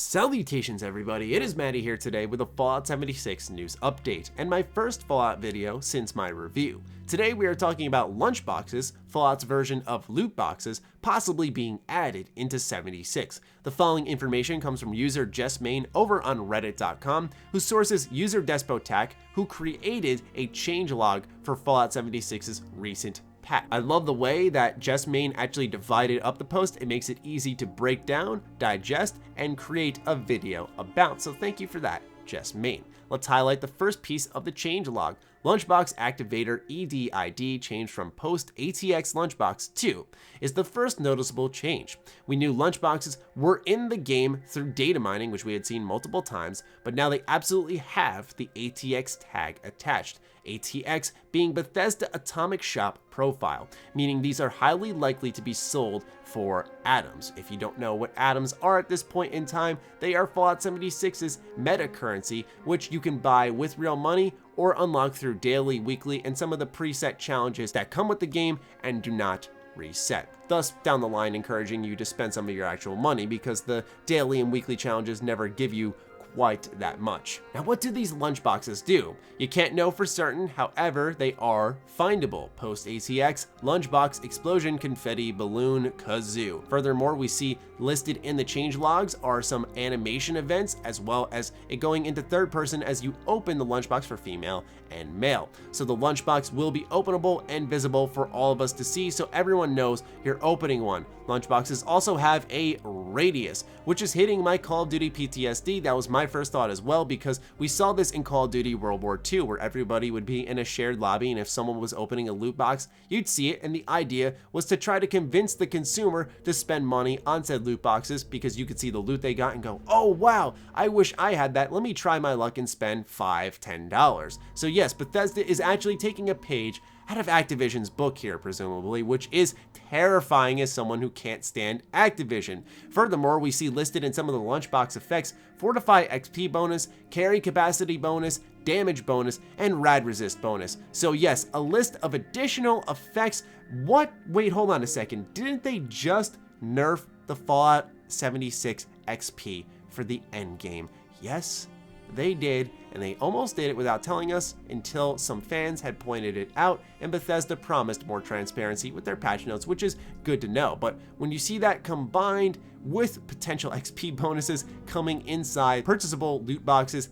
Salutations everybody, it is Matty here today with a Fallout 76 news update, and my first Fallout video since my review. Today we are talking about Lunchboxes, Fallout's version of Lootboxes, possibly being added into 76. The following information comes from user JessMain over on reddit.com, who sources user Despotac, who created a changelog for Fallout 76's recent patch. I love the way that JessMain actually divided up the post. It makes it easy to break down, digest, and create a video about, so thank you for that, JessMain. Let's highlight the first piece of the changelog. Lunchbox Activator EDID changed from post ATX Lunchbox 2 is the first noticeable change. We knew Lunchboxes were in the game through data mining, which we had seen multiple times, but now they absolutely have the ATX tag attached. ATX being Bethesda Atomic Shop profile, meaning these are highly likely to be sold for atoms. If you don't know what atoms are at this point in time, they are Fallout 76's meta currency, which you can buy with real money or unlock through daily, weekly, and some of the preset challenges that come with the game and do not reset. Thus, down the line, encouraging you to spend some of your actual money because the daily and weekly challenges never give you quite that much. Now, what do these lunchboxes do? You can't know for certain, however, they are findable. Post ATX, lunchbox, explosion, confetti, balloon, kazoo. Furthermore, we see listed in the change logs are some animation events, as well as it going into third person as you open the lunchbox for female and male. So the lunchbox will be openable and visible for all of us to see, so everyone knows you're opening one. Lunchboxes also have a radius, which is hitting my Call of Duty PTSD. That was my first thought as well, because we saw this in Call of Duty World War II, where everybody would be in a shared lobby, and if someone was opening a loot box, you'd see it, and the idea was to try to convince the consumer to spend money on said loot boxes, because you could see the loot they got and go, oh wow, I wish I had that, let me try my luck and spend $5, $10. So yes, Bethesda is actually taking a page out of Activision's book here, presumably, which is terrifying as someone who can't stand Activision. Furthermore, we see listed in some of the Lunchbox effects, Fortify XP bonus, carry capacity bonus, damage bonus, and rad resist bonus. So yes, a list of additional effects. What? Wait, hold on a second. Didn't they just nerf the Fallout 76 XP for the end game? Yes, they did, and they almost did it without telling us until some fans had pointed it out, and Bethesda promised more transparency with their patch notes, which is good to know. But when you see that combined with potential XP bonuses coming inside purchasable loot boxes,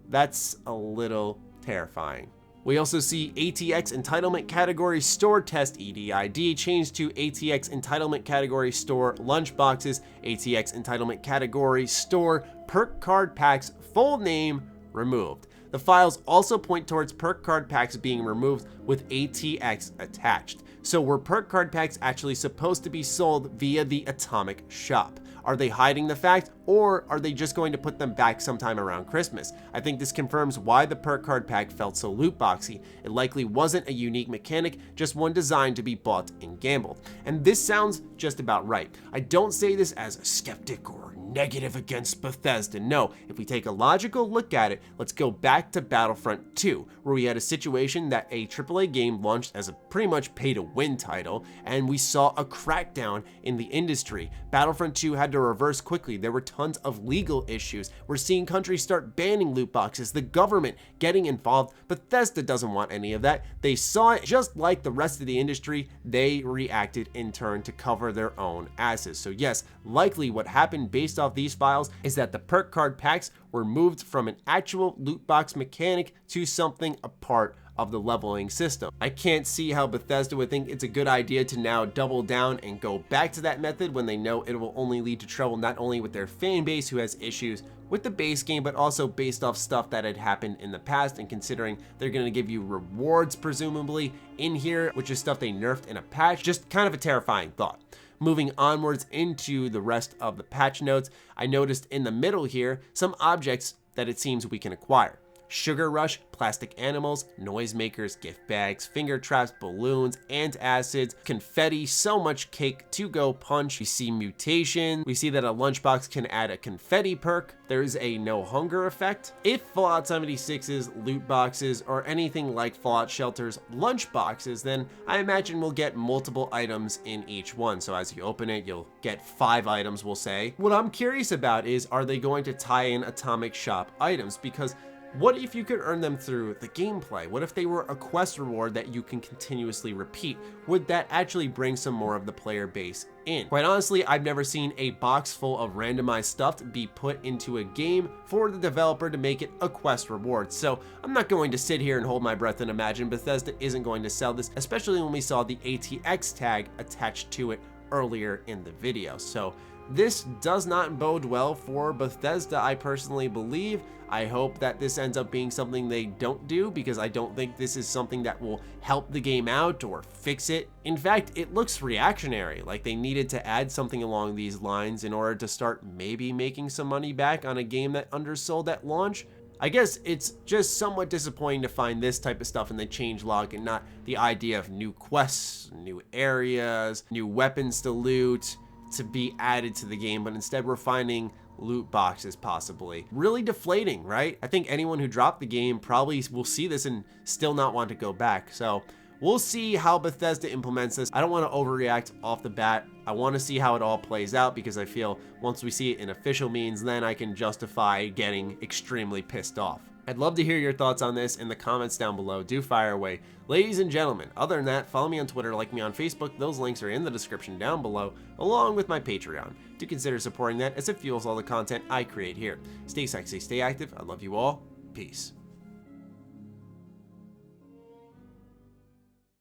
that's a little terrifying. We also see ATX Entitlement Category Store Test EDID changed to ATX Entitlement Category Store Lunchboxes, ATX Entitlement Category Store Perk Card Packs full name removed. The files also point towards perk card packs being removed with ATX attached. So were perk card packs actually supposed to be sold via the Atomic Shop? Are they hiding the fact, or are they just going to put them back sometime around Christmas? I think this confirms why the perk card pack felt so loot boxy. It likely wasn't a unique mechanic, just one designed to be bought and gambled. And this sounds just about right. I don't say this as a skeptic or negative against Bethesda. No, if we take a logical look at it, let's go back to Battlefront 2, where we had a situation that a AAA game launched as a pretty much pay-to-win title, and we saw a crackdown in the industry. Battlefront 2 had to reverse quickly. There were tons of legal issues. We're seeing countries start banning loot boxes, the government getting involved. Bethesda doesn't want any of that. They saw it just like the rest of the industry. They reacted in turn to cover their own asses. So yes, likely what happened based off these files is that the perk card packs were moved from an actual loot box mechanic to something a part of the leveling system. I can't see how Bethesda would think it's a good idea to now double down and go back to that method when they know it will only lead to trouble not only with their fan base, who has issues with the base game, but also based off stuff that had happened in the past, and considering they're going to give you rewards presumably in here, which is stuff they nerfed in a patch. Just kind of a terrifying thought. Moving onwards into the rest of the patch notes, I noticed in the middle here some objects that it seems we can acquire. sugar rush, plastic animals, noisemakers, gift bags, finger traps, balloons, antacids, confetti, so much cake to go punch. We see mutation. We see that a lunchbox can add a confetti perk. There's a no hunger effect. If Fallout 76's loot boxes or anything like Fallout Shelter's lunchboxes, then I imagine we'll get multiple items in each one. So as you open it, you'll get 5 items, we'll say. What I'm curious about is, are they going to tie in Atomic Shop items? Because what if you could earn them through the gameplay? What if they were a quest reward that you can continuously repeat? Would that actually bring some more of the player base in? Quite honestly, I've never seen a box full of randomized stuff be put into a game for the developer to make it a quest reward. So I'm not going to sit here and hold my breath and imagine Bethesda isn't going to sell this, especially when we saw the ATX tag attached to it earlier in the video. So this does not bode well for Bethesda, I personally believe. I hope that this ends up being something they don't do, because I don't think this is something that will help the game out or fix it. In fact, it looks reactionary, like they needed to add something along these lines in order to start maybe making some money back on a game that undersold at launch. I guess it's just somewhat disappointing to find this type of stuff in the changelog and not the idea of new quests, new areas, new weapons to loot to be added to the game, but instead we're finding loot boxes possibly. Really deflating, right? I think anyone who dropped the game probably will see this and still not want to go back. So we'll see how Bethesda implements this. I don't want to overreact off the bat. I want to see how it all plays out, because I feel once we see it in official means, then I can justify getting extremely pissed off. I'd love to hear your thoughts on this in the comments down below. Do fire away. Ladies and gentlemen, other than that, follow me on Twitter, like me on Facebook. Those links are in the description down below, along with my Patreon. Do consider supporting that, as it fuels all the content I create here. Stay sexy, stay active. I love you all. Peace.